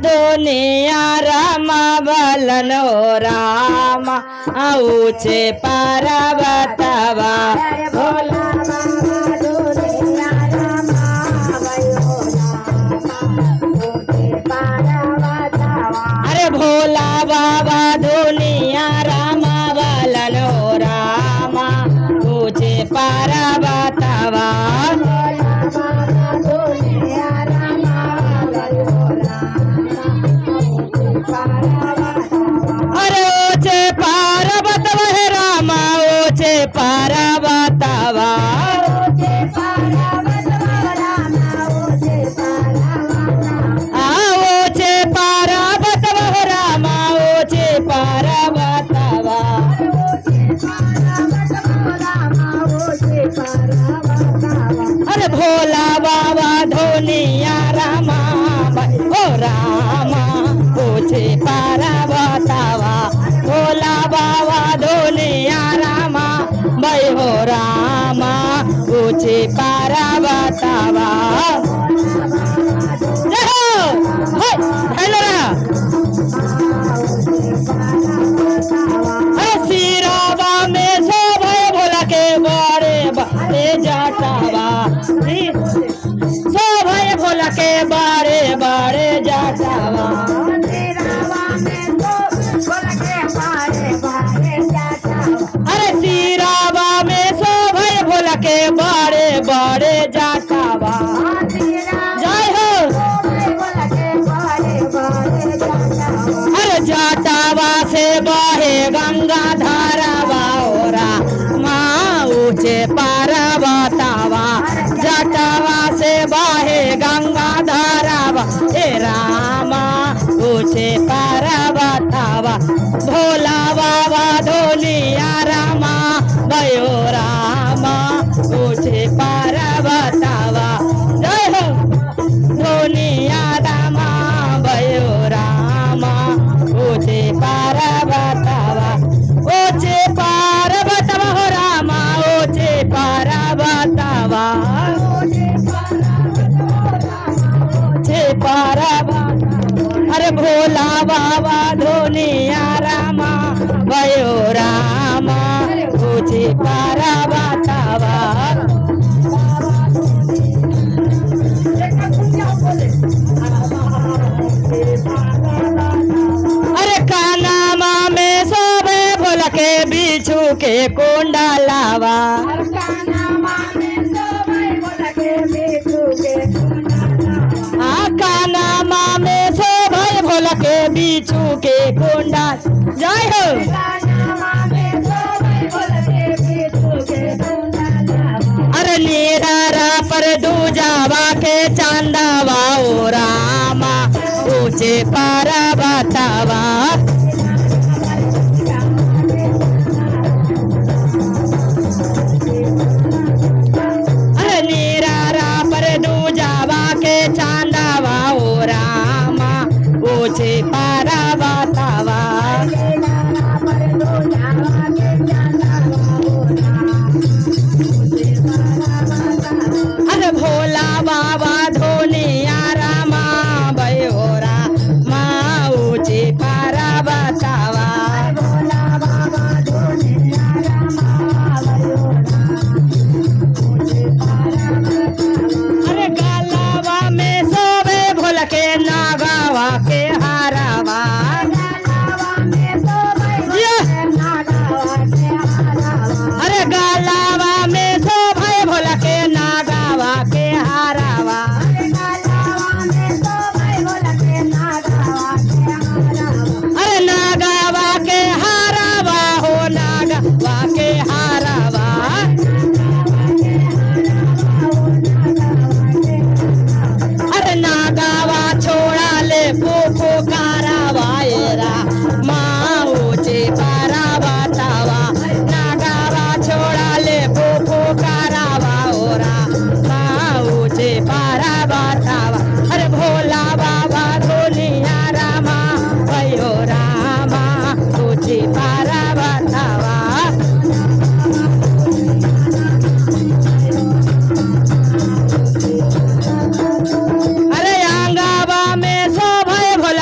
दुनिया रामा बलन हो रामा ऊंचे पर्वतवा भोला अरे भोला बाबा दुनिया रामा बलन हो रामा ऊंचे पर्वतवा पर्वतवा ऊंचे पर्वतवा रामा ऊंचे पर्वतवा अरे भोला बाबा धोनिया रामा ओ रामा ऊंचे पर्वतवा भोला बाबा धोनिया रामा भाई हो रामा ऊंचे पर्वतवा सिरावा में सो भय भोला के बड़े बड़े जाटावा सो भय भोला के बड़े बड़े जाटावा अरे सिरावा में सो भय भोला के बड़े बड़े जाटावा जय हो अरे जाटावा से बहे गंगा धारावा ओरा माँ ऊंचे पर्वतवा जाटावा से बहे गंगा धारावा हे रामा ऊंचे पर्वतवा भोला बाबा धोनिया रामा भयो रामा ऊंचे पर्वतवा जय हो धोनिया रामा भयो रामा ऊंचे पर्वतवा ऊंचे पर्वतवा हो रामा ऊंचे पर्वतवा ऊंचे पर्वत अरे भोला बाबा धोनिया रामा भयो रामा ऊंचे पर्वतवा अरे कानामा में सोबे भोला के बिच्छू के कुंडलावा कानामा में सोबे भोला के बिच्छू के कुंडा जय हो अरे नीरा पर दूजावा के चांदावा ओ रामा ऊंचे पर्वतवा अरे नीरा पर दूजावा के चांदावा ओ रामा ऊंचे पर्वतवा अरे भोला बाबा धोनिया रामा भयो रामा ऊंचे पर्वतवा अरे गलावा में सोबे भोला के नागावा के हारावा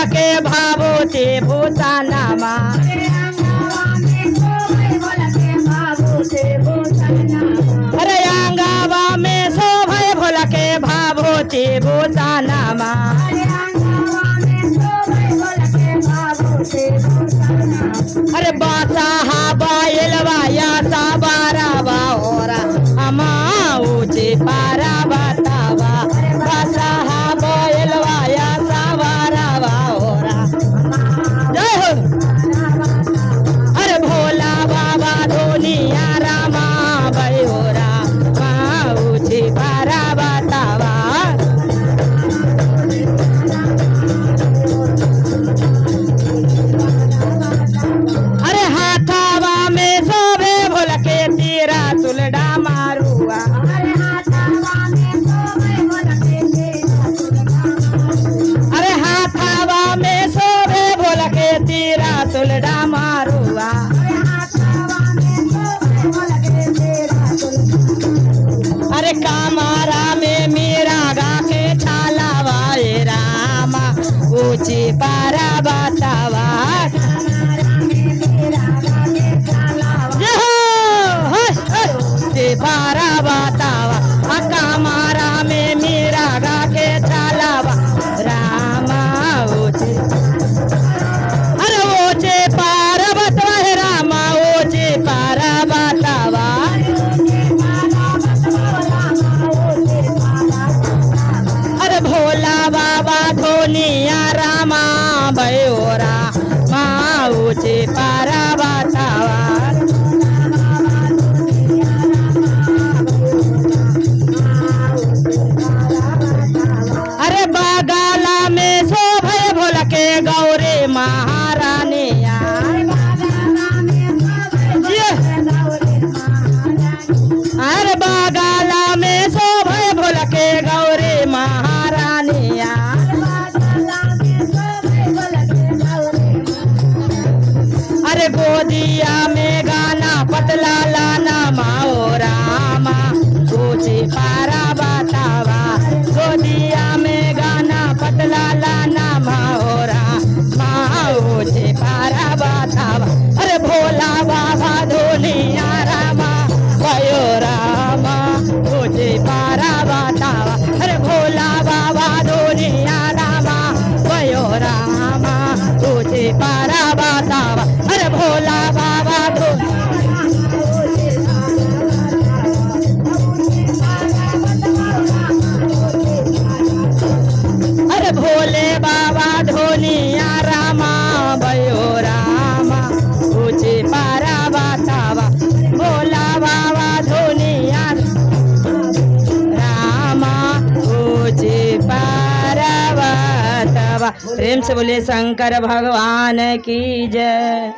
भोला के भाभूति भूषानामा अरे अंगावा में शोभे भोला के भाभूति भूषानामा अरे बासा बायलवा या साबारावा ओरा अमा ऊंचे पारा बतावा बासा बायलवा या साबारावा ओरा जय हो अरे भोला बाबा धोनिया रामा बयोरा माँ ऊंचे पारा बतावा अरे हाथावा में शोभे भोला के तीरा तुलडा मारुआ अरे हाथावा में शोभे भोला के तीरा तुलडा मारुआ अरे कामारा में मीरा गा के छालावा ए रामा ऊंची पारा बतावा पारा बतावा अका मारा में मीरा गा के छालावा रामा ऊंचे अरे ऊंचे पारा बतावा हे रामा ऊंचे पारा बतावा अरे भोला बाबा धोनिया रामा बयोरा माँ ऊंचे पारा बतावा अरे बागाला में शोभे भोला के गौरी महारानिया अरे बागाला में शोभे भोला के गौरी महारानिया अरे गोदिया में गाना पतला लाना माओ रामा ऊंची पारा बतावा गोदिया में गाना पतला लाना माओरा माँ ऊंची पारा बतावा अरे भोला बाबा धोनिया रामा भयो रामा ऊंची पारा बतावा अरे भोला बाबा धोनिया रामा भयो रामा ऊंची पारा बतावा अरे भोला बाबा अरे भोले बाबा धोनिया रामा भयो रामा ऊंची पारा बतावा भोला बाबा धोनिया रामा ऊंची पारा बतावा। प्रेम से बोले शंकर भगवान की जय।